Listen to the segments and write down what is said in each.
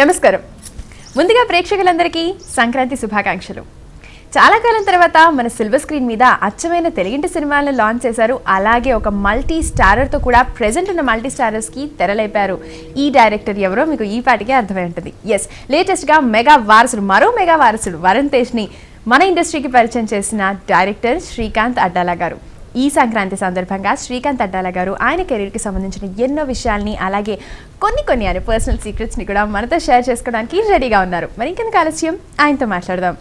నమస్కారం. ముందుగా ప్రేక్షకులందరికీ సంక్రాంతి శుభాకాంక్షలు. చాలా కాలం తర్వాత మన సిల్వర్ స్క్రీన్ మీద అచ్చమైన తెలుగింటి సినిమాలను లాంచ్ చేశారు. అలాగే ఒక మల్టీ స్టారర్తో కూడా ప్రెజెంట్ ఉన్న మల్టీ స్టారర్స్కి తెరలేపారు. ఈ డైరెక్టర్ ఎవరో మీకు ఈ పాటికే అర్థమై ఉంటుంది. ఎస్, లేటెస్ట్గా మెగా వారసుడు, మరో మెగా వారసుడు వరుణ్ తేజ్ని మన ఇండస్ట్రీకి పరిచయం చేసిన డైరెక్టర్ శ్రీకాంత్ అడ్డాల గారు. ఈ సంక్రాంతి సందర్భంగా శ్రీకాంత్ అడ్డాల గారు ఆయన కెరీర్కి సంబంధించిన ఎన్నో విషయాల్ని, అలాగే కొన్ని ఆయన పర్సనల్ సీక్రెట్స్ని కూడా మనతో షేర్ చేసుకోవడానికి రెడీగా ఉన్నారు. మరి ఇంకెందుకు ఆలస్యం, ఆయనతో మాట్లాడదాం.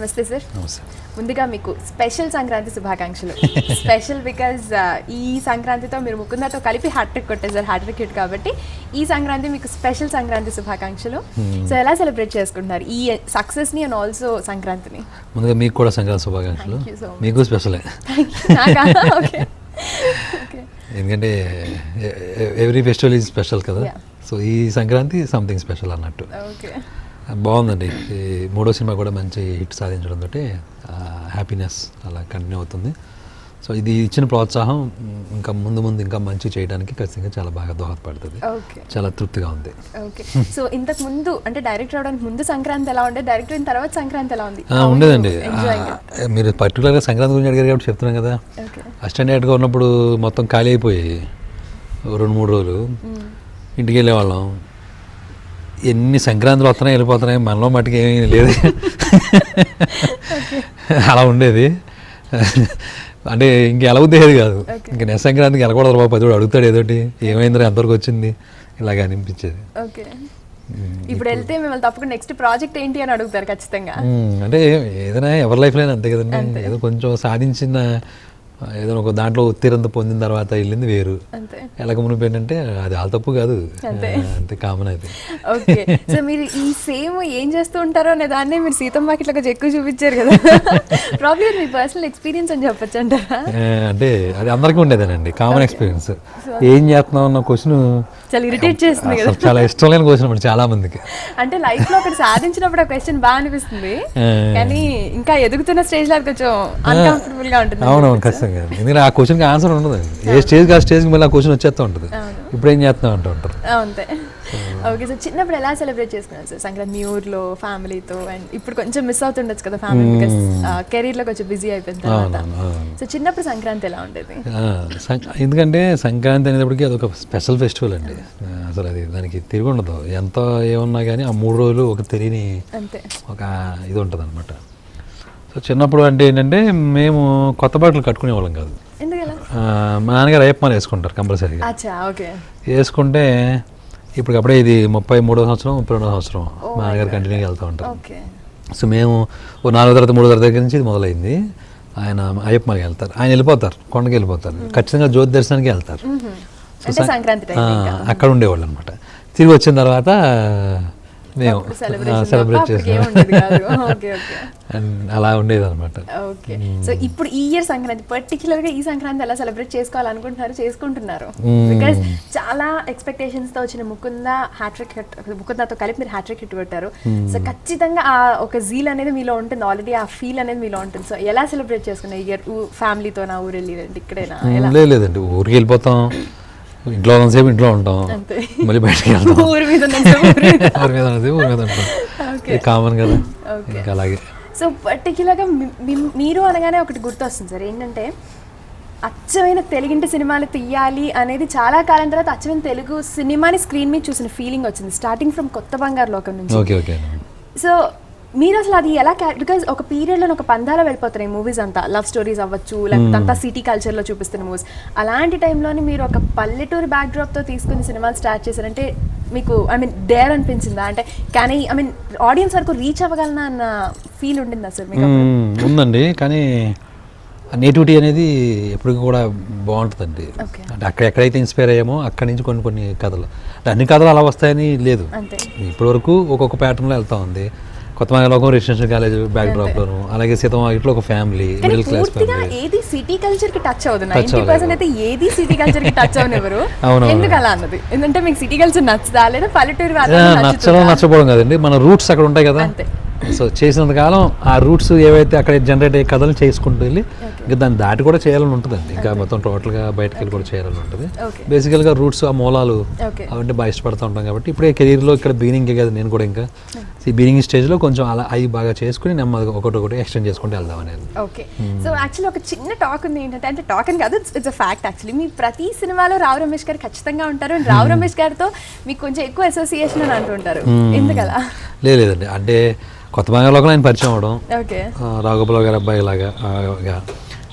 నమస్తే సార్. ముందుగా మీకు స్పెషల్ సంక్రాంతి శుభాకాంక్షలు. స్పెషల్ బికాజ్ ఈ సంక్రాంతితో మీరు ముకుందాతో కలిపి హ్యాట్రిక్ కొట్టేసారు, హ్యాట్రిక్ హిట్ కాబట్టి ఈ సంక్రాంతి మీకు స్పెషల్ సంక్రాంతి శుభాకాంక్షలు. సో ఎలా సెలబ్రేట్ చేసుకుంటున్నారు ఈ సక్సెస్ ని అండ్ ఆల్సో సంక్రాంతిని? ముందుగా మీకు కూడా సంక్రాంతి శుభాకాంక్షలు. మీకు స్పెషలే, ఎందుకంటే ఎవ్రీ ఫెస్టివల్ ఈజ్ స్పెషల్ కదా. సో ఈ సంక్రాంతి సంథింగ్ స్పెషల్ అన్నట్టు. బాగుందండి. మూడో సినిమా కూడా మంచి హిట్ సాధించడంతో హ్యాపీనెస్ అలా కంటిన్యూ అవుతుంది. సో ఇది ఇచ్చిన ప్రోత్సాహం ఇంకా ముందు ఇంకా మంచి చేయడానికి ఖచ్చితంగా చాలా బాగా దోహదపడుతుంది. చాలా తృప్తిగా ఉంది. సో ఇంతకు ముందు అంటే డైరెక్టర్ అవడానికి ముందు సంక్రాంతి ఎలా ఉండే, డైరెక్టర్ అయిన తర్వాత సంక్రాంతి ఎలా ఉంది? ఉండేదండి. మీరు పర్టికులర్గా సంక్రాంతి గురించి అడిగారు కాబట్టి చెప్తున్నాం కదా. అసిస్టెంట్ డైరెక్టర్గా ఉన్నప్పుడు మొత్తం ఖాళీ అయిపోయి 2-3 రోజులు ఇంటికి వెళ్ళేవాళ్ళం. ఎన్ని సంక్రాంతులు వస్తున్నాయి వెళ్ళిపోతున్నాయి, మనలో మట్టుకు ఏమీ లేదు. అలా ఉండేది. అంటే ఇంక ఎలా ఉద్దేశం కాదు, ఇంక నెక్స్ట్ సంక్రాంతికి వెళ్ళకూడదు బాబు, 10 అడుగుతాడు ఏదోటి, ఏమైందిరా ఎంతవరకు వచ్చింది, ఇలాగ అనిపించేది. ఇప్పుడు వెళ్తే మిమ్మల్ని తప్పకుండా నెక్స్ట్ ప్రాజెక్ట్ ఏంటి అని అడుగుతారు ఖచ్చితంగా. అంటే ఏదైనా ఎవరి లైఫ్లో అంతే కదండి. ఏదో కొంచెం సాధించిన ఏదైనా ఒక దాంట్లో ఉత్తీర్ణత పొందిన తర్వాత వెళ్ళింది వేరు. ఎలాగ మునిపి ఏంటంటే అది వాళ్ళ తప్పు కాదు, అంతే కామన్ అయితే. ఓకే, సో మీరు ఈ సేమ్ ఏం చేస్తూ ఉంటారో అనే దాన్ని మీరు సీతమ్మ ఇట్లా ఎక్కువ చూపించారు కదా. ప్రాబ్లమ్ మీ పర్సనల్ ఎక్స్పీరియన్స్ అని చెప్పొచ్చు అంటారా? అంటే అది అందరికీ ఉండేదేనండి, కామన్ ఎక్స్పీరియన్స్. ఏం చేస్తున్నావు అన్న క్వశ్చన్ చాలా ఇరిటేట్ చేస్తుంది కదా. చాలా ఇష్టం లేని క్వశ్చన్ అండి చాలా మందికి. అంటే లైఫ్ లో ఒకటి సాధించినప్పుడు ఆ క్వశ్చన్ బాగా అనిపిస్తుంది, కానీ ఇంకా ఎదుగుతున్న స్టేజ్ లో కొంచెం అన్కంఫర్టబుల్ గా ఉంటుంది. అవునవును, ఖచ్చితంగా. ఎందుకంటే ఆ క్వశ్చన్కి ఆన్సర్ ఉండదు. ఏ స్టేజ్కి ఆ స్టేజ్కి మళ్ళీ ఆ క్వశ్చన్ వచ్చేస్తూ ఉంటుంది, ఇప్పుడు ఏం చేస్తున్నావు అంటూ ఉంటారు. అంతే. ఓకే, సో చిన్నప్పుడు ఎలా సెలబ్రేట్ చేసుకున్నారు సార్ సంక్రాంతి? మీ ఊర్లో ఫ్యామిలీతో, అండ్ ఇప్పుడు కొంచెం మిస్ అవుతుండొచ్చు కదా ఫ్యామిలీ, బికాస్ కెరీర్ లో కొంచెం బిజీ అయిపోయిన తర్వాత. సో చిన్నప్పుడు సంక్రాంతి ఎలా ఉండేది? ఎందుకంటే సంక్రాంతి అనేటప్పటికీ అదొక స్పెషల్ ఫెస్టివల్ అండి. అసలు అది దానికి తిరిగి ఉండదు. ఎంత ఏమన్నా కానీ ఆ 3 రోజులు ఒక తెలియని ఒక ఇది ఉంటుంది అనమాట. సో చిన్నప్పుడు అంటే ఏంటంటే మేము కొత్త బట్టలు కట్టుకునేవాళ్ళం కాదు. మా నాన్నగారు అయ్యప్ప మాల వేసుకుంటారు కంపల్సరీగా. వేసుకుంటే ఇప్పటికప్పుడే ఇది 33వ సంవత్సరం 32వ సంవత్సరం మా నాన్నగారు కంటిన్యూగా వెళ్తూ ఉంటారు. సో మేము 4వ తరగతి 3వ తరగతి దగ్గర నుంచి ఇది మొదలైంది. ఆయన అయ్యప్ప మాలకి వెళ్తారు, ఆయన వెళ్ళిపోతారు, కొండకి వెళ్ళిపోతారు, ఖచ్చితంగా జ్యోతి దర్శనానికి వెళ్తారు. అక్కడ ఉండేవాళ్ళు అనమాట. తిరిగి వచ్చిన తర్వాత మేము సెలబ్రేట్ చేసాం, అలా ఉండేది అనమాట. ఓకే, సో ఇప్పుడు ఈ ఇయర్ సంక్రాంతి పర్టికులర్ గా ఈ సంక్రాంతి ఎలా సెలబ్రేట్ చేసుకోవాలనుకుంటున్నారు, చేసుకుంటున్నారు? బికాస్ చాలా ఎక్స్పెక్టేషన్స్ తో వచ్చిన ముకుందాతో కలిపి మీరు హ్యాట్రిక్ హిట్ పెట్టారు. సో ఖచ్చితంగా ఆ ఒక జీల్ అనేది మీలో ఉంటుంది, ఆల్రెడీ ఆ ఫీల్ అనేది మీలో ఉంటుంది. సో ఎలా సెలబ్రేట్ చేసుకున్నారు ఈ ఇయర్? ఫ్యామిలీతో నా ఊరు వెళ్ళి ఇక్కడేనా? లేదండి, ఊరికి వెళ్ళిపోతాం, ఇంట్లో ఉన్నసేపు ఇంట్లో ఉంటాం, మళ్ళీ బయటకి వెళ్తాం, ఊరి మీద ఉంటాం, కామన్ కదా. అలాగే. సో పర్టికులర్గా మీరు అనగానే ఒకటి గుర్తొస్తుంది సార్, ఏంటంటే అచ్చమైన తెలుగింటి సినిమాలు తీయాలి అనేది చాలా కాలం తర్వాత అచ్చమైన తెలుగు సినిమాని స్క్రీన్ మీద చూసిన ఫీలింగ్ వచ్చింది, స్టార్టింగ్ ఫ్రమ్ కొత్త బంగారు లోకం నుంచి. సో మీరు అసలు అది ఎలా, బికాజ్ ఒక పీరియడ్లో ఒక పందాలో వెళ్ళిపోతున్నాయి మూవీస్ అంతా, లవ్ స్టోరీస్ అవ్వచ్చు, లేకపోతే అంతా సిటీ కల్చర్లో చూపిస్తున్న మూవీస్. అలాంటి టైంలోని మీరు ఒక పల్లెటూరు బ్యాక్డ్రాప్తో తీసుకుని సినిమాలు స్టార్ట్ చేశారంటే మీకు డేర్ అనిపించిందా? అంటే కానీ ఆడియన్స్ వరకు రీచ్ అవ్వగలనా అన్న ఫీల్ ఉండిందా సార్ మీకు? ఉందండి, కానీ నేటివిటీ అనేది ఎప్పటికీ కూడా బాగుంటుందండి. అంటే ఎక్కడైతే ఇన్స్పైర్ అయ్యామో అక్కడి నుంచి కొన్ని కథలు, అంటే అన్ని కథలు అలా వస్తాయని లేదు. ఇప్పటి వరకు ఒక్కొక్క ప్యాటర్న్లో వెళ్తా ఉంది. కొత్త లోకం రెసిడెన్షియల్ కాలేజ్ బ్యాక్ డ్రాప్ లోను, అలాగే సీతమ్మ ఇట్లా ఒక ఫ్యామిలీ, మిడిల్ క్లాస్ ఫ్యామిలీ. ఏది సిటీ కల్చర్ కి టచ్ అవుతుంది, 90% అయితే ఏది సిటీ కల్చర్ కి టచ్ అవనివ్వరు. ఎందుకు అలా అన్నది? ఎందుకంటే మీకు సిటీ కల్చర్ నచ్చదా లేదా పల్లెటూరు నచ్చడం నచ్చపోవడం కదండి, మన రూట్స్ అక్కడ ఉంటాయి కదా. సో చేసినంతకాలం ఆ రూట్స్ ఏవైతే అక్కడ జనరేట్ అయ్యే కథలు చేసుకుంటూ వెళ్ళి ఇంకా దాన్ని దాటి కూడా చేయాలని ఉంటుందండి. ఇంకా మొత్తం టోటల్గా బయటకు వెళ్ళి కూడా చేయాలని ఉంటుంది. బేసికల్గా రూట్స్ ఆ మూలాలు అవంటే బాగా ఇష్టపడుతూ ఉంటాం కాబట్టి ఇప్పుడే కెరీర్లో ఇక్కడ బిగినింగే కదా నేను కూడా ఇంకా ఈ బిగినింగ్ స్టేజ్లో కొంచెం అలా అవి బాగా చేసుకుని నెమ్మదిగా ఒకటి ఎక్స్టెండ్ చేసుకుంటూ వెళ్దాం అనేది. ఓకే, సో యాక్చువల్లీ ఒక చిన్న టాక్ ఉంది ఏంటంటే, అంటే టాక్ అని కాదు, ఇట్స్ అ ఫ్యాక్ట్ యాక్చువల్లీ. మీ ప్రతి సినిమాలో రావు రమేష్ గారు ఖచ్చితంగా ఉంటారు. అండ్ రావు రమేష్ గారితో మీకు కొంచెం ఎక్కువ అసోసియేషన్ అని అంటుంటారు, ఎందుకలా? లేదండి, అంటే కొత్త బంగాళలోకి ఆయన పరిచయం అవడం, ఓకే, రాఘోపాల్ గారి అబ్బాయి లాగా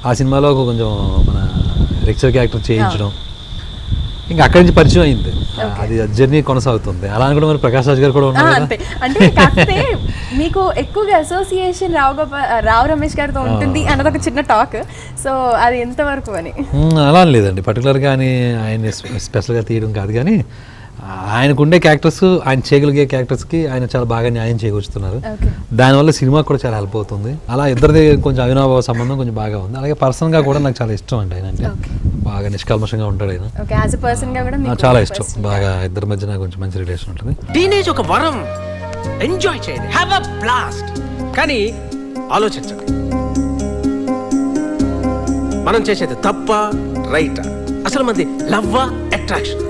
ఆ సినిమాలో కొంచెం మన లెక్చర్ క్యారెక్టర్ చేయించడం, ఇంకా అక్కడి నుంచి పరిచయం అయింది. అది జర్నీ కొనసాగుతుంది. అలా అని కూడా మరి ప్రకాష్ రాజ్ గారు కూడా ఉన్నారు. అంటే కాకపోతే మీకు ఎక్కువగా అసోసియేషన్ రావు రమేష్ గారితో ఉంటుంది అన్నది ఒక చిన్న టాక్. సో అది ఎంతవరకు అని? అలా లేదండి, పర్టికులర్గా అని ఆయన స్పెషల్గా తీయడం కాదు, కానీ ఆయనకు ఉండే క్యారెక్టర్స్, ఆయన చేయగలిగే క్యారెక్టర్స్కి ఆయన చాలా బాగా న్యాయం చేకూరుస్తున్నారు. దానివల్ల సినిమా కూడా చాలా హెల్ప్ అవుతుంది. అలా ఇద్దరిది కొంచెం అవినాభావ సంబంధం కొంచెం బాగా ఉంది. అలాగే పర్సన్గా కూడా నాకు చాలా ఇష్టం అండి ఆయన, అంటే బాగా నిష్కల్మషంగా ఉంటాడు ఆయన, చాలా ఇష్టం. బాగా ఇద్దరి మధ్య నాకు కొంచెం మంచి రిలేషన్ ఉంటుంది. టీనేజ్ ఒక వరం, ఎంజాయ్ చేయండి, హ్యావ్ అ బ్లాస్ట్. కానీ ఆలోచించండి, మనం చేసేది తప్ప రైటా? అసలు మంది లవ్వా అట్రాక్షన్?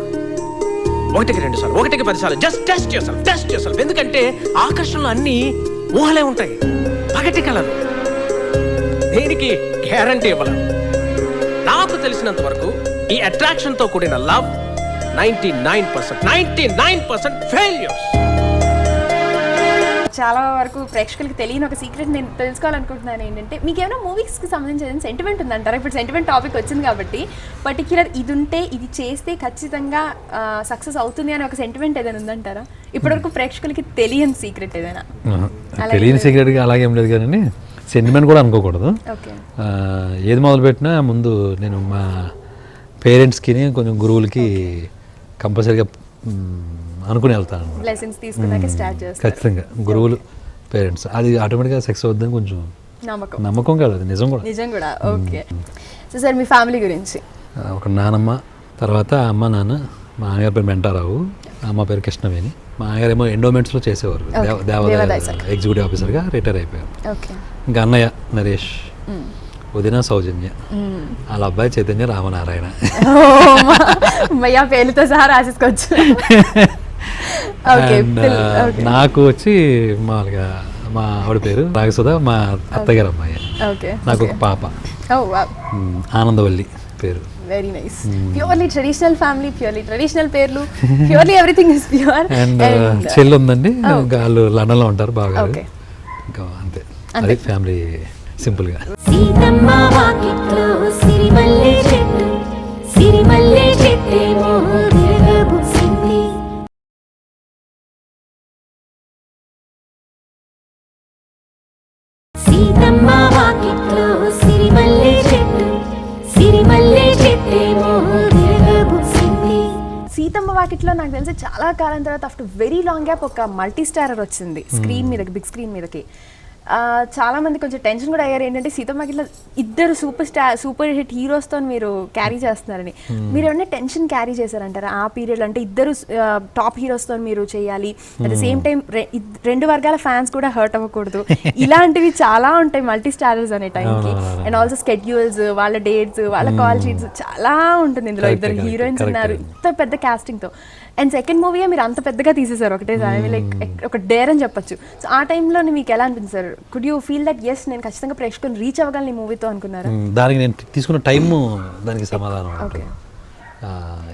1కి 2 సార్లు, 1కి 10 సార్లు జస్ట్ టెస్ట్ యువర్సెల్ఫ్. ఎందుకంటే ఆకర్షణలు అన్నీ ఊహలే ఉంటాయి, పగటి కలలు. దేనికి గ్యారంటీ ఇవ్వలేం. నాకు తెలిసినంత వరకు ఈ అట్రాక్షన్ తో కూడిన లవ్ 99% ఫెయిల్యూర్స్. చాలా వరకు ప్రేక్షకులకి తెలియని ఒక సీక్రెట్ నేను తెలుసుకోవాలనుకుంటున్నాను. ఏంటంటే, మీకు ఏమైనా మూవీస్కి సంబంధించి ఏదైనా సెంటిమెంట్ ఉందంటారా? ఇప్పుడు సెంటిమెంట్ టాపిక్ వచ్చింది కాబట్టి పర్టిక్యులర్ ఇది ఉంటే, ఇది చేస్తే ఖచ్చితంగా సక్సెస్ అవుతుంది అని ఒక సెంటిమెంట్ ఏదైనా ఉందంటారా? ఇప్పటివరకు ప్రేక్షకులకి తెలియని సీక్రెట్ ఏదైనా? తెలియని సీక్రెట్గా అలాగేం లేదు, కానీ సెంటిమెంట్ కూడా అనుకోకూడదు. ఏది మొదలుపెట్టినా ముందు నేను మా పేరెంట్స్కి కొంచెం గురువులకి కంపల్సరీగా అనుకుని వెళ్తాను. ఖచ్చితంగా గురువులు, పేరెంట్స్, అది ఆటోమేటిక్గా సక్సెస్ అవుతుందని కొంచెం నమ్మకం కాదు, అది నిజం కూడా. ఓకే, సో సార్ మీ ఫ్యామిలీ గురించి? ఒక నానమ్మ, తర్వాత అమ్మ నాన్న. మా నాన్నగారి పేరు మెంటారావు, అమ్మ పేరు కృష్ణవేణి. మా నాన్నగారు ఏమో ఎండోమెంట్స్లో చేసేవారు, దేవాదాయ ఎగ్జిక్యూటివ్ ఆఫీసర్గా రిటైర్ అయిపోయారు. ఇంకా అన్నయ్య నరేష్, వదిన సౌజన్య, వాళ్ళ అబ్బాయి చైతన్య రామనారాయణ. పేరుతో సహా రాసేసుకోవచ్చు. నాకు వచ్చి మామూలుగా మా ఆవిడ పేరు నాగసుధ, మా అత్తగారు అమ్మాయి. నాకు ఒక పాప ఆనందవల్లి పేరు. Very nice. Purely traditional family, purely traditional పేర్లు, purely everything is pure. And చెల్లి ఉందండి, వాళ్ళు లండన్లో ఉంటారు బాగా. ఇంకా అంతే, అది ఫ్యామిలీ సింపుల్గా. సీతమ్మ వాకిట్లో నాకు తెలిసి చాలా కాలం తర్వాత ఆఫ్టర్ వెరీ లాంగ్ గ్యాప్ ఒక మల్టీ స్టారర్ వచ్చింది స్క్రీన్ మీదకి, బిగ్ స్క్రీన్ మీదకి. చాలా మంది కొంచెం టెన్షన్ కూడా అయ్యారు, ఏంటంటే సీతమ్మ వాకిట్లో ఇద్దరు సూపర్ హిట్ హీరోస్తో మీరు క్యారీ చేస్తున్నారని. మీరు ఏమన్నా టెన్షన్ క్యారీ చేశారంటారా ఆ పీరియడ్? అంటే ఇద్దరు టాప్ హీరోస్తో మీరు చేయాలి, అట్ ద సేమ్ టైం 2 వర్గాల ఫ్యాన్స్ కూడా హర్ట్ అవ్వకూడదు, ఇలాంటివి చాలా ఉంటాయి మల్టీ స్టారర్స్ అనే టైంకి. అండ్ ఆల్సో స్కెడ్యూల్స్, వాళ్ళ డేట్స్, వాళ్ళ కాల్ షీట్స్ చాలా ఉంటుంది ఇందులో. ఇద్దరు హీరోయిన్స్ ఉన్నారు, ఇంత పెద్ద కాస్టింగ్తో. అండ్ సెకండ్ మూవీ మీరు అంత పెద్దగా తీసేసారు ఒకటేసారి, లైక్ ఒక డేర్ అని చెప్పొచ్చు. సో ఆ టైంలో మీకు ఎలా అనిపించారు? Could you feel that yes నేను ఖచ్చితంగా ప్రేక్షకులను రీచ్ అవ్వగలను ఈ మూవీతో అనుకున్నారా? దానికి నేను తీసుకున్న టైము దానికి సమాధానం.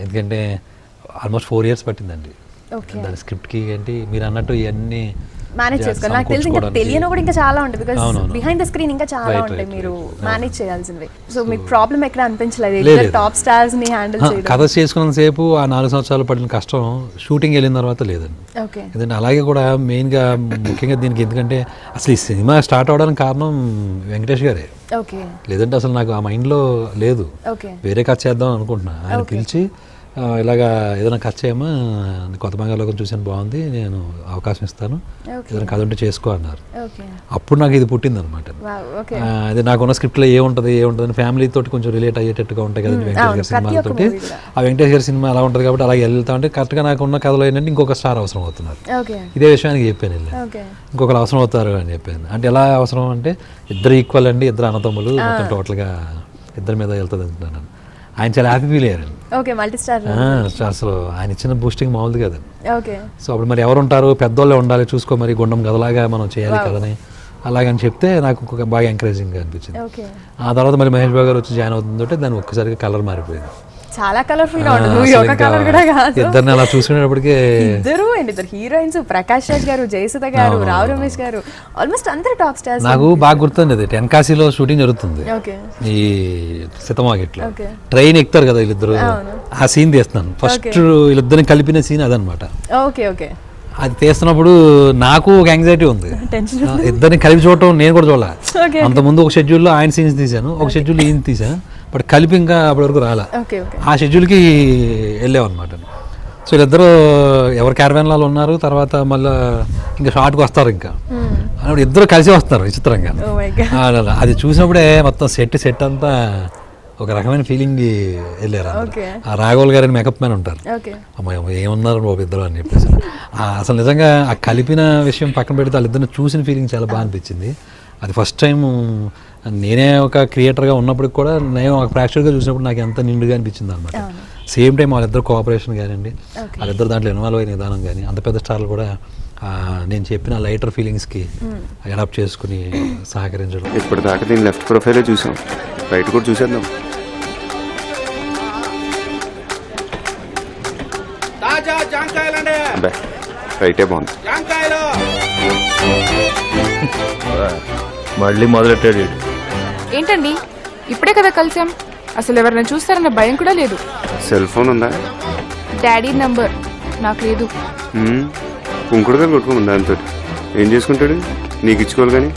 ఎందుకంటే ఆల్మోస్ట్ 4 years పట్టిందండి దాని స్క్రిప్ట్కి. ఏంటి మీరు అన్నట్టు ఇవన్నీ మేనేజ్ చేసుకోవాలి. నాకు తెలిసి ఇంకా తెలియని కూడా ఇంకా చాలా ఉంటుంది, బికాస్ బిహైండ్ ద స్క్రీన్ ఇంకా చాలా ఉంటాయి మీరు మేనేజ్ చేయాల్సినవి. సో మీకు ప్రాబ్లం ఎక్కడ అనిపించలేదు టాప్ స్టార్స్ ని హ్యాండిల్ చేయడం? కథ చేసుకున్నంత సేపు ఆ 4 సంవత్సరాలు పడిన కష్టం షూటింగ్ వెళ్ళిన తర్వాత లేదండి. ఎందుకంటే అలాగే కూడా మెయిన్గా ముఖ్యంగా దీనికి, ఎందుకంటే అసలు ఈ సినిమా స్టార్ట్ అవడానికి కారణం వెంకటేష్ గారే. లేదంటే అసలు నాకు ఆ మైండ్లో లేదు, వేరే కథ చేద్దాం అనుకుంటున్నా. ఆయన పిలిచి ఇలాగా ఏదైనా ఖర్చు చేయమా, కొత్త బంగాళలోకం చూసాను బాగుంది, నేను అవకాశం ఇస్తాను, ఏదైనా కథ ఉంటే చేసుకో అన్నారు. అప్పుడు నాకు ఇది పుట్టింది అనమాట. అది నాకున్న స్క్రిప్ట్లో ఏముంటుంది అని ఫ్యామిలీ తోటి కొంచెం రిలేట్ అయ్యేటట్టుగా ఉంటాయి కదండి వెంకటేష్ గారి సినిమాలతోటి. ఆ వెంకటేష్ గారి సినిమా అలా ఉంటుంది కాబట్టి అలాగే వెళ్తా ఉంటే కరెక్ట్గా నాకున్న కథలో ఏంటంటే ఇంకొక స్టార్ అవసరం అవుతున్నారు. ఇదే విషయానికి చెప్పాను, ఇంకొకరు అవసరం అవుతారు అని చెప్పాను. అంటే ఎలా అవసరం అంటే ఇద్దరు ఈక్వల్ అండి, ఇద్దరు అన్నతమ్ములు, మొత్తం టోటల్గా ఇద్దరి మీద వెళ్తుంది అంటున్నాను. ఆయన చాలా హ్యాపీ ఫీల్ అయ్యారు. అసలు ఆయన ఇచ్చిన బూస్టింగ్ మామూలుది కదా. సో అప్పుడు మరి ఎవరు ఉంటారు, పెద్దోళ్ళే ఉండాలి, చూసుకో మరి గుండం కథలాగా మనం చేయాలి కదని అలాగని చెప్తే నాకు బాగా ఎంకరేజింగ్గా అనిపించింది. ఆ తర్వాత మరి మహేష్ బాబు గారు వచ్చి జాయిన్ అవుతుందంటే దాన్ని ఒక్కసారిగా కలర్ మారిపోయింది. చాలా కలర్ఫుల్ గా ఉంటుంది. ఒక కలర్ కూడా కాదు. ఇద్దరిని అలా చూసుకునేటప్పటికే ఇద్దరు హీరోయిన్స్, ప్రకాష్ రాజ్ గారు, జయసుధ గారు, రావు రమేష్ గారు, ఆల్మోస్ట్ అందరు టాప్ స్టార్స్. నాకు బాగా గుర్తుంది, అది టెన్కాశీలో షూటింగ్ జరుగుతుంది ఈ సీతమాగిట్లో. ట్రైన్ ఎక్కుతారు కదా వీళ్ళిద్దరు, ఆ సీన్ తీస్తున్నాను. ఫస్ట్ వీళ్ళిద్దరిని కలిపిన సీన్ అదనమాట. అది తీస్తున్నప్పుడు నాకు ఒక యాంగ్జైటీ ఉంది, ఇద్దరిని కలిపి చూడటం నేను కూడా చూడాలి. అంతకుముందు ఒక షెడ్యూల్లో ఆయన సీన్స్ తీశాను, ఒక షెడ్యూల్ ఈయన తీసాను, బట్ కలిపి ఇంకా అప్పటి వరకు రాలే. ఆ షెడ్యూల్కి వెళ్ళామన్నమాట. సో వీళ్ళిద్దరూ ఎవరు క్యారవాన్లలో ఉన్నారు, తర్వాత మళ్ళీ ఇంకా షార్ట్కి వస్తారు, ఇంకా అప్పుడు ఇద్దరు కలిసి వస్తారు విచిత్రంగా. అది చూసినప్పుడే మొత్తం సెట్ అంతా ఒక రకమైన ఫీలింగ్ వెళ్ళారు. ఆ రాఘవల్ గారు మేకప్ మ్యాన్ ఉంటారు, అమ్మాయి ఏమన్నారు బాబు ఇద్దరు అని చెప్పేసి. అసలు నిజంగా ఆ కలిపిన విషయం పక్కన పెడితే వాళ్ళిద్దరిని చూసిన ఫీలింగ్ చాలా బాగా అనిపించింది. అది ఫస్ట్ టైం నేనే ఒక క్రియేటర్గా ఉన్నప్పటికి కూడా నేను ఒక ప్రేక్షకుడిగా చూసినప్పుడు నాకు ఎంత నిండుగా అనిపించింది అనమాట. సేమ్ టైం వాళ్ళిద్దరు కోఆపరేషన్ కానివ్వండి, వాళ్ళిద్దరు దాంట్లో ఇన్వాల్వ్ అయిన విధానం కానీ, అంత పెద్ద స్టార్లు కూడా నేను చెప్పిన లైటర్ ఫీలింగ్స్కి అడాప్ట్ చేసుకుని సహకరించడం. ఇప్పటిదాకా దీని లెఫ్ట్ ప్రొఫైలే చూసాం, రైట్ కూడా చూసేద్దాం. రైటే బాగుంది. మళ్ళీ మొదలెట్టాడు. ఏంటండి ఇప్పుడే కదా కలిసాం, అసలు ఎవరైనా చూస్తారన్న భయం కూడా లేదు. సెల్ ఫోన్ ఉందా? డాడీ నంబర్ నాకు లేదు. కుంకుడుగా కొట్టుకుని దాంతో ఏం చేసుకుంటాడు, నీకు ఇచ్చుకోవాలి కానీ.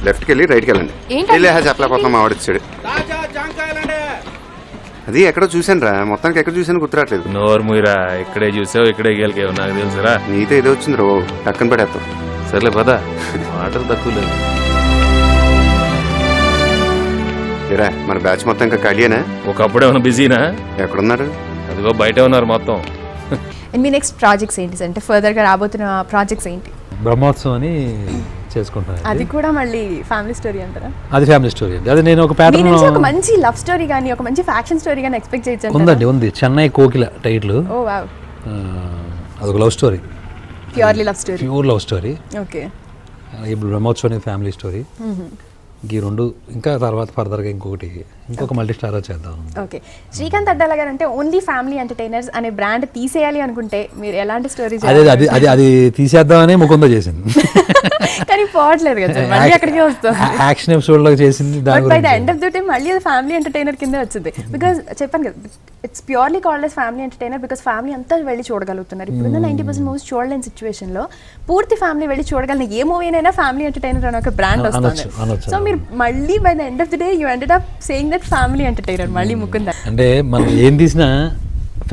లెఫ్ట్కి వెళ్ళి రైట్కి వెళ్ళండి. చెప్పలేకపోతున్నాం, ఆవిడొచ్చాడు. అది ఎక్కడో చూసాను రా, మొత్తానికి ఎక్కడ చూసాను గుర్తురాట్లేదు. నోరు మూయరా, ఇక్కడే చూసావు, ఇక్కడే గెలికావు, నాకు తెలుసురా. నీతో ఏదో వచ్చింది రో, టక్కన పడేస్తాం. సర్లే పదా, మాటలు తక్కువ లేదు. ఏరా మన బ్యాచ్ మొత్తం ఇంకా ఖాళీయేనా? ఒకప్పుడే ఉన్న బిజీనా? ఎక్కడున్నారు? అదిగో బయటే ఉన్నారు మొత్తం. మీ నెక్స్ట్ ప్రాజెక్ట్స్ ఏంటి అంటే ఫర్దర్ గా రాబోతున్న ప్రాజెక్ట్స్ ఏంటి? బ్రహ్మోత్సవం అని చేసుకుంటాను. అది కూడా మళ్ళీ ఫ్యామిలీ స్టోరీ అంటారా? అది ఫ్యామిలీ స్టోరీ అండి. అది నేను ఒక ప్యాటర్న్, ఒక మంచి లవ్ స్టోరీ కానీ ఒక మంచి ఫ్యాక్షన్ స్టోరీ కానీ ఎక్స్పెక్ట్ చేయొచ్చు. ఉందండి, ఉంది. చెన్నై కోకిల టైటిల్. ఓ వావ్. అదొక love story, purely love story. Pure love story. Okay. ఇప్పుడు బ్రహ్మోత్సవం అనేది ఫ్యామిలీ స్టోరీ. ఈ రెండు, ఇంకా తర్వాత ఫర్దర్గా ఇంకొక మల్టీ స్టార్ చేద్దాం. ఓకే. శ్రీకాంత్ అడ్డాల గారు అంటే ఓన్లీ ఫ్యామిలీ ఎంటర్టైనర్స్ అనే బ్రాండ్ తీసేయాలి అనుకుంటే మీరు ఎలాంటి స్టోరీ? అది తీసేద్దామని ముకుంద చేసింది, కానీ పోవట్లేదు కదా, మళ్ళీ అక్కడికే వస్తుంది. యాక్షన్ ఎపిసోడ్ లో చేసింది, by the end of the day మళ్ళీ అది ఫ్యామిలీ ఎంటర్టైనర్ కింద వచ్చింది. బికాజ్ చెప్పాను కదా, it's purely called as family entertainer because family అంతా వెళ్ళి చూడగలుగుతున్నారు. ఇప్పుడున్న 90% మూవీస్ చూడలేని సిచ్యువేషన్ లో పూర్తి ఫ్యామిలీ వెళ్ళి చూడగలిగిన ఏ మూవీనైనా ఫ్యామిలీ ఎంటర్టైనర్ అనే ఒక బ్రాండ్ వస్తుంది. సో మీరు మళ్ళీ by the end of the day you ended up saying that family entertainer మళ్ళీ ముకుంద. అంటే మనం ఏం తీసినా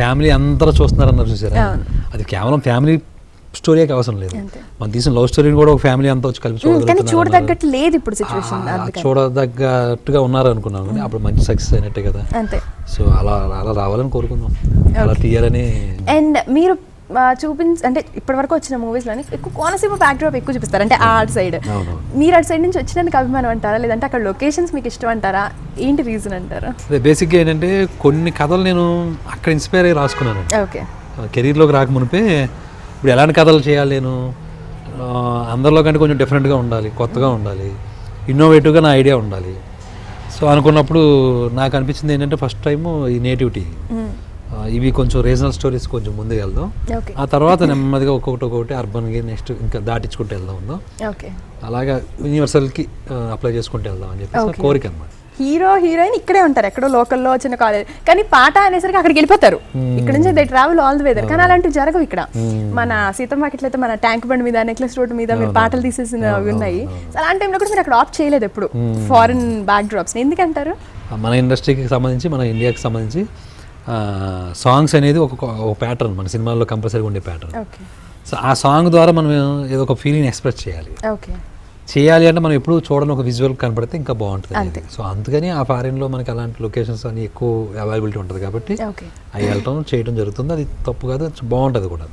ఫ్యామిలీ అందరూ చూస్తున్నారన్నారు చూసారా, అది కేవలం ఫ్యామిలీ స్టోరీకి అవసరం లేదు. మనం తీసిన లవ్ స్టోరీని కూడా ఒక ఫ్యామిలీ అంతా వచ్చి కలిపి చూడదగ్గట్టు లేదు ఇప్పుడు సిచ్యువేషన్. చూడదగ్గట్టుగా ఉన్నారు అనుకున్నాను, కానీ అప్పుడు మంచి సక్సెస్ అయినట్టే కదా. అంతే. సో అలా రావాలని కోరుకుందాం, అలా తీయాలని. అండ్ మీరు అంటే ఇప్పటి వరకు వచ్చిన మూవీస్లోని ఎక్కువ కోనసీమ బ్యాక్డ్రాప్ ఎక్కువ చూపిస్తారు, అంటే ఆర్ట్ సైడ్. మీరు అటు సైడ్ నుంచి వచ్చినందుకు అభిమానం అంటారా, లేదంటే అక్కడ లొకేషన్స్ మీకు ఇష్టం అంటారా, ఏంటి రీజన్ అంటారా? బేసిక్గా ఏంటంటే కొన్ని కథలు నేను అక్కడ ఇన్స్పైర్ అయ్యి రాసుకున్నాను. ఓకే. కెరీర్లోకి రాకమునిపే ఇప్పుడు ఎలాంటి కథలు చేయాలి, నేను అందరిలో కంటే కొంచెం డిఫరెంట్గా ఉండాలి, కొత్తగా ఉండాలి, ఇన్నోవేటివ్గా నా ఐడియా ఉండాలి. సో అనుకున్నప్పుడు నాకు అనిపించింది ఏంటంటే ఫస్ట్ టైము ఈ నేటివిటీ, ఇవి కొంచెం రీజనల్ స్టోరీస్ కొంచెం ముందుకు వెళ్దాం, ఆ తర్వాత నెమ్మదిగా ఒక్కొక్కటి అర్బన్కి నెక్స్ట్ ఇంకా దాటించుకుంటూ వెళ్దాం ఉందాం, అలాగా యూనివర్సల్కి అప్లై చేసుకుంటూ వెళ్దాం అని చెప్పేసి కోరిక అనమాట. హీరో హీరోయిన్ ఇక్కడే ఉంటారు, ఎక్కడో లోకల్లో చిన్న కాలేజ్, కానీ పాట అనేసరికి అక్కడికి వెళ్ళిపోతారు. ఇక్కడ నుంచి they travel all the way there. కానీ అలాంటివి జరగవు ఇక్కడ. మన సీతం మార్కెట్లో అయితే మన ట్యాంక్ బండ్ మీద, నెక్లెస్ రోడ్ మీద మీరు పాటలు తీసేసిన ఉన్నాయి. అలాంటి టైంలో కూడా మీరు అక్కడ ఆప్ట్ చేయలేదు ఎప్పుడు ఫారిన్ బ్యాక్ డ్రాప్స్. ఎందుకంటారు? మన ఇండస్ట్రీకి సంబంధించి, మన ఇండియాకి సంబంధించి సాంగ్స్ అనేది ఒక ప్యాటర్న్, మన సినిమాల్లో కంపల్సరీగా ఉండే ప్యాటర్న్. ఓకే. సో ఆ సాంగ్ ద్వారా మనం ఏదో ఒక ఫీలింగ్ ఎక్స్ప్రెస్ చేయాలి. ఓకే. చేయాలి అంటే మనం ఎప్పుడు చూడని ఒక విజువల్ కనపడితే ఇంకా బాగుంటుంది. సో అందుకని ఆ ఫారిన్లో మనకి అలాంటి లొకేషన్స్ అని ఎక్కువ అవైలబిలిటీ ఉంటుంది కాబట్టి అవి వెళ్ళటం చేయడం జరుగుతుంది. అది తప్పు కాదు, బాగుంటుంది కూడా,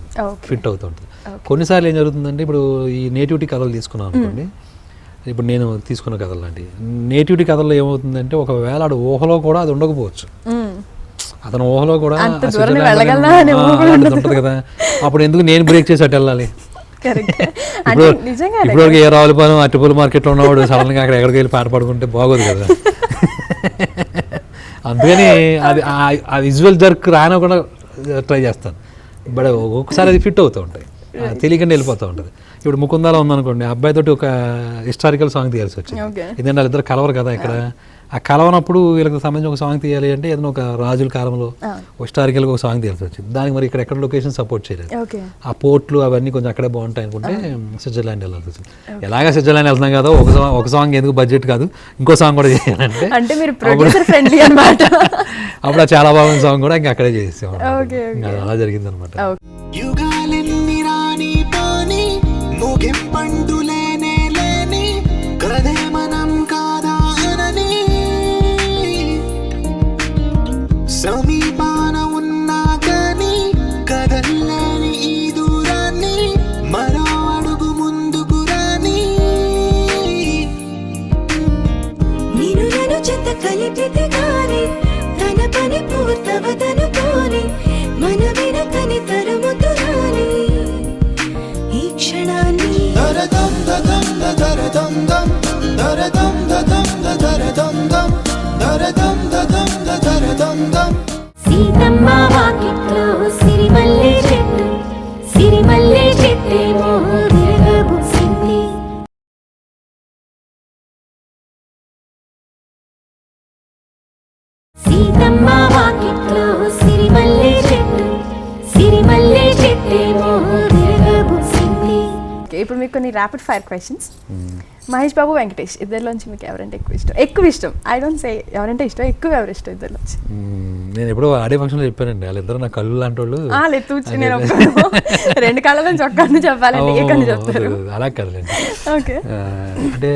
ఫిట్ అవుతూ ఉంటుంది. కొన్నిసార్లు ఏం జరుగుతుందంటే, ఇప్పుడు ఈ నేటివిటీ కథలు తీసుకున్నాం అనుకోండి, ఇప్పుడు నేను తీసుకున్న కథలు లాంటివి నేటివిటీ కథల్లో ఏమవుతుందంటే, ఒకవేళ ఆడు ఊహలో కూడా అది ఉండకపోవచ్చు, అతను ఊహలో కూడా ఉంటుంది కదా, అప్పుడు ఎందుకు నేను బ్రేక్ చేసి అటు వెళ్ళాలి? ఇప్పుడు ఏ రావులపాలెం అరటిపూల మార్కెట్లో ఉన్నవాడు సడన్ గా అక్కడ ఎక్కడికి వెళ్ళి పాట పాడుకుంటే బాగోదు కదా. అందుకని అది ఆ విజువల్ జర్క్ రానివ్వకుండా ట్రై చేస్తాను. బట్ ఒక్కొక్కసారి అది ఫిట్ అవుతూ ఉంటాయి, తెలియకుండా వెళ్ళిపోతూ ఉంటుంది. ఇప్పుడు ముకుందాలో ఉందనుకోండి, అబ్బాయితోటి ఒక హిస్టారికల్ సాంగ్ తీయాల్సి వచ్చింది. ఎందుకంటే వాళ్ళిద్దరు కలవరు కదా ఇక్కడ. ఆ కలవనప్పుడు వీళ్ళకి సంబంధించి ఒక సాంగ్ తీయాలి అంటే ఏదైనా ఒక రాజుల కాలంలో హిస్టారికల్గా ఒక సాంగ్ తీయాల్సి వచ్చింది. దానికి మరి ఇక్కడ ఎక్కడ లొకేషన్ సపోర్ట్ చేయలేదు. ఆ పోర్ట్లు అవన్నీ కొంచెం అక్కడే బాగుంటాయి అనుకుంటే స్విట్జర్లాండ్ వెళ్ళాల్సి వచ్చింది. ఎలాగా స్విట్జర్లాండ్ వెళ్తున్నాం కదా, ఒక సాంగ్ ఎందుకు బడ్జెట్ కాదు, ఇంకో సాంగ్ కూడా చేయాలంటే అప్పుడు ఆ చాలా బాగుంది సాంగ్ కూడా ఇంకా అక్కడే చేసేసాం. అలా జరిగింది అనమాట. సమీపాన ఉన్నా కానీ కదల్లేని ఈ దూరాన్ని మరో అడుగు ముందుకు రాని నేను నన్ను చెత్త కలిపితే గాని తన పని పూర్తవదనుకోని మన వెనకని తరుముతు రాని ఈ క్షణాన్ని దరదం దదం దరదం దం దరదం దదం దరదం దం దరదం దదం దరదం దం. సీతమ్మ వాకిట్లో సిరిమల్లె చెట్టు, సిరిమల్లె చెట్టేమో విరగబూసింది. సీతమ్మ వాకిట్లో సిరిమల్లె చెట్టు, సిరిమల్లె చెట్టేమో విరగబూసింది. ఇప్పుడు మీకు కొన్ని rapid fire questions. Mahesh Babu, Venkatesh ఇద్దరిలోంచి మీకు ఎవరంటే ఎక్కువ ఇష్టం? ఎక్కువ ఇష్టం, ఐ డోంట్ సే ఎవరంటే ఇష్టం, ఎక్కువ ఎవరు ఇష్టం ఇద్దరిలోంచి? నేను ఎప్పుడో ఆడే ఫంక్షన్లో చెప్పానండి, వాళ్ళిద్దరు నా కళ్ళు లాంటి వాళ్ళు. నేను రెండు కాళ్ళలో చొక్కాను చెప్పాలండి, ఎక్కడ చెప్తారు? అలా కదలండి. ఓకే. అంటే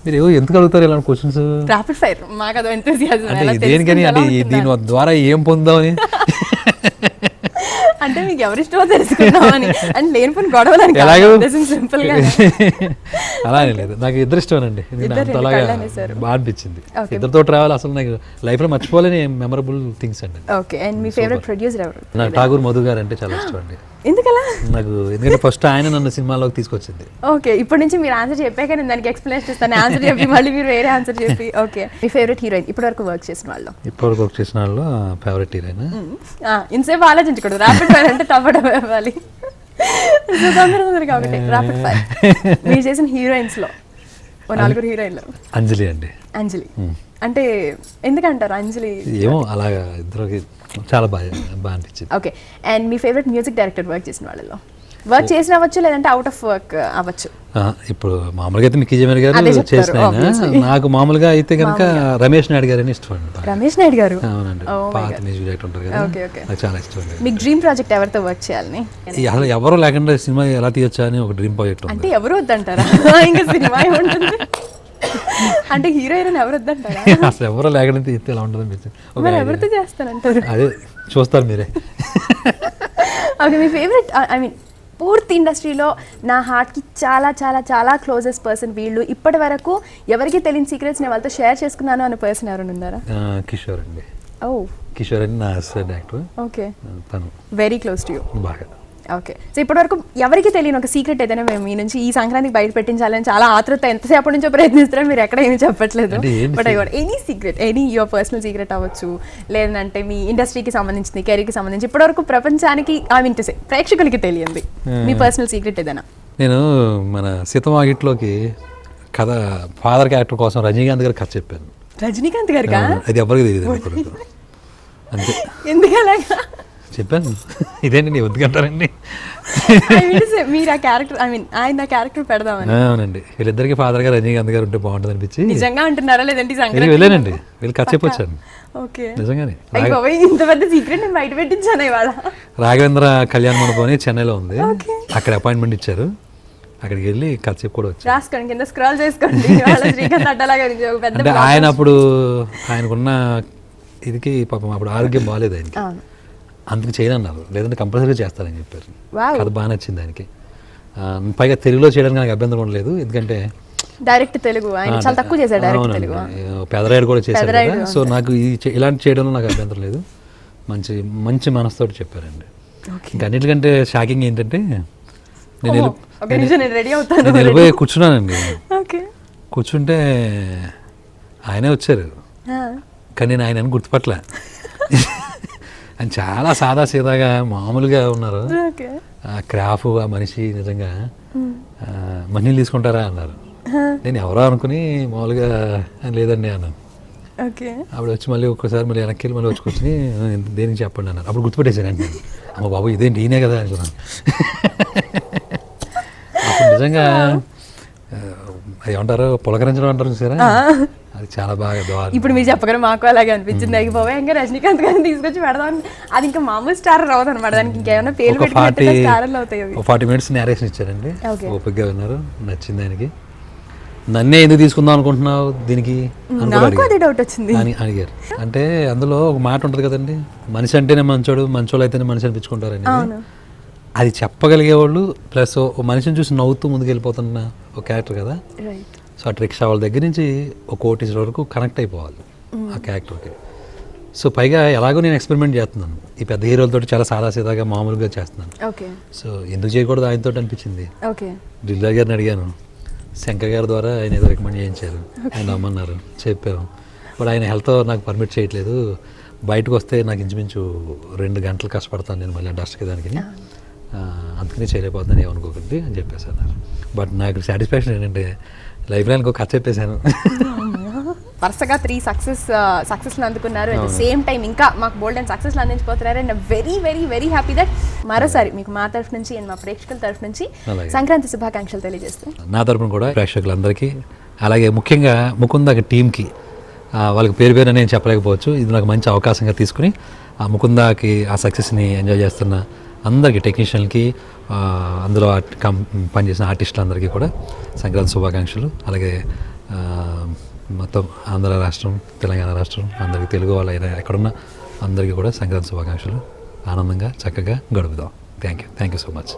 మీరు ఎందుకు అడుగుతారు ఇలాంటి క్వశ్చన్స్? ర్యాపిడ్ ఫైర్ మాకు అది ఎంతూసియాజం. అంటే దేనికని, అంటే దీని ద్వారా ఏం పొందామని? అంటే మీకు ఎవరిష్టమో తెలుసుకున్నామని, అంటే లేని పని గొడవలు సింపుల్ గా. అలా లేదు, నాకు ఇద్దరు ఇష్టమేనండి. అలాగా బాగా అనిపించింది ఇద్దరితో ట్రావెల్. అసలు నాకు లైఫ్ లో మర్చిపోలేని మెమరబుల్ థింగ్స్ అండి. Okay. And me favourite producer ఎవరు? నాకు ఠాగూర్ మధు గారు అంటే చాలా ఇష్టం అండి. ఎందుకలా? నాకు ఎందుకంటే ఫస్ట్ ఆయన నన్ను సినిమాలోకి తీసుకొచ్చింది. ఓకే. ఇప్పటి నుంచి మీరు ఆన్సర్ చెప్పాక నేను దానికి ఎక్స్ప్లెయిన్ చేస్తాను. ఆన్సర్ చెప్పి మళ్ళీ మీరు వేరే ఆన్సర్ చెప్పి. ఓకే. మీ ఫేవరెట్ హీరోయిన్ ఇప్పటివరకు వర్క్ చేసిన వాళ్ళు? ఇప్పటివరకు వర్క్ చేసిన వాళ్ళు ఫేవరెట్ హీరోయిన్. ఇంతసేపు ఆలోచించకూడదు, ర్యాపిడ్ ఫైర్ అంటే టపడం ఇవ్వాలి. కాబట్టి ర్యాపిడ్ ఫైర్. మీరు చేసిన హీరోయిన్స్ లో నలుగురు హీరోయిన్లు. అంజలి అండి. అంజలి అంటే ఎందుకంటారు అంజలి? ఏమో అలాగా ఇద్దరికి చాలా బాగా అనిపించింది. Okay. And me favourite music director work చేసిన వాళ్ళలో? వర్క్ చేసిన అవ్వచ్చు, లేదంటే అవుట్ ఆఫ్ వర్క్ అవ్వచ్చు. ఇప్పుడు మామూలుగా అయితే మిక్కీ జమీర్ గారు చేసిన, నాకు మామూలుగా అయితే కనుక రమేష్ నాయుడు గారు అని ఇష్టం అండి. రమేష్ నాయుడు గారు? అవునండి, పాత మ్యూజిక్ డైరెక్టర్ ఉంటారు కదా, నాకు చాలా ఇష్టం అండి. మీకు డ్రీమ్ ప్రాజెక్ట్ ఎవరితో వర్క్ చేయాలని? అసలు ఎవరు లేకుండా సినిమా ఎలా తీయొచ్చా అని ఒక డ్రీమ్ ప్రాజెక్ట్. అంటే ఎవరు వద్దంటారా? ఇంకా సినిమా ఏముంటుంది అంటే హీరో హీరోయిన్ ఎవరు వద్దంటారా? అసలు ఎవరో లేకుండా తీస్తే ఎలా ఉంటుంది? ఎవరితో చేస్తానంటారు? అదే చూస్తారు మీరే. Okay. Me favourite, I mean పూర్తి ఇండస్ట్రీలో నా హార్ట్కి చాలా చాలా చాలా క్లోజెస్ట్ పర్సన్ వీళ్ళు, ఇప్పటి వరకు ఎవరికి తెలియని సీక్రెట్స్ నేను వాళ్ళతో షేర్ చేసుకున్నాను అనే పర్సన్ ఎవరైనా ఉన్నారా? కిషోర్ అండి. ఓ, కిషోర్ అని నా అసిస్టెంట్ యాక్టర్. ఓకే. తను వెరీ క్లోజ్ టు యూ. బాగా. ఓకే. సో ఇప్పటివరకు ఎవరికి తెలియని ఒక సీక్రెట్ ఏదైనా మేము మీ నుంచి ఈ సంక్రాంతికి బయట పెట్టించాలని చాలా ఆతృత ఎంతసేపటి నుంచో ప్రయత్నిస్తున్నారో, మీరు ఎక్కడ ఏమీ చెప్పట్లేదు. But I want any secret, any your personal secret అవ్వచ్చు, లేదంటే మీ ఇండస్ట్రీకి సంబంధించింది, కెరీర్కి సంబంధించి ఇప్పటివరకు ప్రపంచానికి, ఐ మీన్ టు సే ప్రేక్షకులకి తెలియంది మీ పర్సనల్ సీక్రెట్ ఏదైనా? నేను మన సీతమాగిట్లోకి కథ ఫాదర్ క్యారెక్టర్ కోసం రజనీకాంత్ గారు కథ చెప్పాను. రజనీకాంత్ గారికా? అది ఎవరికి తెలియదు ఇప్పుడు అంతే. ఎందుకు అలాగా? చెప్పాను ఇదేంటి ఎందుకంటారండి. మీరు ఆ క్యారెక్టర్ ఆయన ఆ క్యారెక్టర్ పెడదామని. అవునండి, వీళ్ళిద్దరికి ఫాదర్ గారు రజనీకాంత్ గారు ఉంటే బాగుంటుంది అనిపించి నిజంగా అంటున్నారా లేదంటే వెళ్ళానండి. వీళ్ళు కథ చెప్పొచ్చాను ఓకే. నిజంగానే. ఇంత పెద్ద సీక్రెట్ నేను బయట పెట్టించాను ఇవాళ. రాఘవేంద్ర కళ్యాణ మండపం అని చెన్నైలో ఉంది, అక్కడ అపాయింట్మెంట్ ఇచ్చారు, అక్కడికి వెళ్ళి కథ చెప్పి కూడా వచ్చాను. రాసుకోండి, కింద స్క్రాల్ చేసుకోండి. శ్రీకాంత్ అడ్డలాగా పెద్ద అంటే ఆయన అప్పుడు ఆయనకున్న ఇదికి పాపం అప్పుడు ఆరోగ్యం బాగాలేదు ఆయనకి, అందుకు చేయనన్నారు, లేదంటే కంపల్సరీగా చేస్తారని చెప్పారు. అది బాగా నచ్చింది ఆయనకి. పైగా తెలుగులో చేయడానికి నాకు అభ్యంతరం ఉండలేదు, ఎందుకంటే డైరెక్ట్ తెలుగు ఆయన చాలా తక్కువ చేశాడు. డైరెక్ట్ తెలుగు పెదరాయుడు కూడా చేశారు కదా, సో నాకు ఇలాంటి చేయడంలో నాకు అభ్యంతరం లేదు. మంచి మంచి మనసుతోటి చెప్పారండి. ఇంకా అన్నిటికంటే షాకింగ్ ఏంటంటే నేను వెళ్ళిపోయి కూర్చున్నానండి. కూర్చుంటే ఆయనే వచ్చారు, కానీ నేను ఆయన గుర్తుపట్టలే. ఆయన చాలా సాదా సీదాగా మామూలుగా ఉన్నారు. ఆ క్రాఫ్ ఆ మనిషి నిజంగా మనీ తీసుకుంటారా అన్నారు. నేను ఎవరో అనుకుని మామూలుగా లేదండి అన్నాను. అప్పుడు వచ్చి మళ్ళీ ఒక్కసారి మళ్ళీ వెనక్కి వెళ్ళి మళ్ళీ వచ్చి కూర్చుని దేనికి చెప్పండి అన్నారు. అప్పుడు గుర్తుపెట్టేశాను అంటే అమ్మ బాబు ఇదేంటి ఈయనే కదా అనుకున్నాను. అప్పుడు నిజంగా అది ఏమంటారు పులకరించడం అంటారు చూసారా, అది చాలా బాగా. ఇప్పుడు మీరు చెప్పగానే మాకు అలాగే అనిపించింది. అయిపోయి ఇంకా రజనీకాంత్ గారిని తీసుకొచ్చి పెడదాం, అది ఇంకా మామూలు స్టార్ రావద్దు అనమాట, దానికి ఇంకేమైనా పేరు పెట్టి స్టార్లు అవుతాయి. 40 minutes నేరేషన్ ఇచ్చారండి, ఓపికగా విన్నారు, నచ్చింది ఆయనకి. నన్నే ఎందుకు తీసుకుందాం అనుకుంటున్నావు దీనికి డౌట్ వచ్చింది అని అడిగారు. అంటే అందులో ఒక మాట ఉంటుంది కదండి, మనిషి అంటేనే మంచోళ్ళు అయితేనే మనిషి అనిపించుకుంటారని. అది చెప్పగలిగే వాళ్ళు ప్లస్ ఓ మనిషిని చూసి నవ్వుతూ ముందుకు వెళ్ళిపోతున్న ఒక క్యారెక్టర్ కదా. సో అటు రిక్షా వాళ్ళ దగ్గర నుంచి ఒక కోటీస్ వరకు కనెక్ట్ అయిపోవాలి ఆ క్యారెక్టర్కి. సో పైగా ఎలాగో నేను ఎక్స్పెరిమెంట్ చేస్తున్నాను, ఈ పెద్ద హీరోలతో చాలా సాదాసీదాగా మామూలుగా చేస్తున్నాను. సో ఎందుకు చేయకూడదు ఆయనతో అనిపించింది. దిల్లా గారిని అడిగాను, శంకర్ గారి ద్వారా ఆయన ఏదో రికమెండ్ చేయించారు, ఆయన రమ్మన్నారు, చెప్పాము. బట్ ఆయన హెల్త్ నాకు పర్మిట్ చేయట్లేదు, బయటకు వస్తే నాకు ఇంచుమించు 2 గంటలు కష్టపడతాను నేను మళ్ళీ డస్ట్కి దానికి, అందుకనే చేయలేకపోతుందని ఏమనుకోకండి అని చెప్పేసి అన్నారు. బట్ నాకు సాటిస్ఫాక్షన్ ఏంటంటే లైఫ్ లైన్ ఒక కథ చెప్పేశాను. వరుసగా 3 సక్సెస్లు అందుకున్నారు. అట్ ద సేమ్ టైం ఇంకా మాకు బోల్డ్ అండ్ సక్సెస్లు అందించిపోతున్నారు. And very very very happy that మరోసారి మీకు మా తరఫు నుంచి అండ్ మా ప్రేక్షకుల తరఫు నుంచి సంక్రాంతి శుభాకాంక్షలు తెలియజేస్తూ, నా తరఫున కూడా ప్రేక్షకులందరికీ, అలాగే ముఖ్యంగా ముకుంద టీంకి, వాళ్ళకి పేరు పేరు నేను చెప్పలేకపోవచ్చు, ఇది నాకు మంచి అవకాశంగా తీసుకుని ఆ ముకుందాకి ఆ సక్సెస్ని ఎంజాయ్ చేస్తున్న అందరికీ, టెక్నీషియన్కి, అందులో పనిచేసిన ఆర్టిస్టులందరికీ కూడా సంక్రాంతి శుభాకాంక్షలు. అలాగే మొత్తం ఆంధ్ర రాష్ట్రం, తెలంగాణ రాష్ట్రం, అందరికీ తెలుగు వాళ్ళైనా ఎక్కడున్నా అందరికీ కూడా సంక్రాంతి శుభాకాంక్షలు. ఆనందంగా చక్కగా గడుపుదాం. Thank you so much.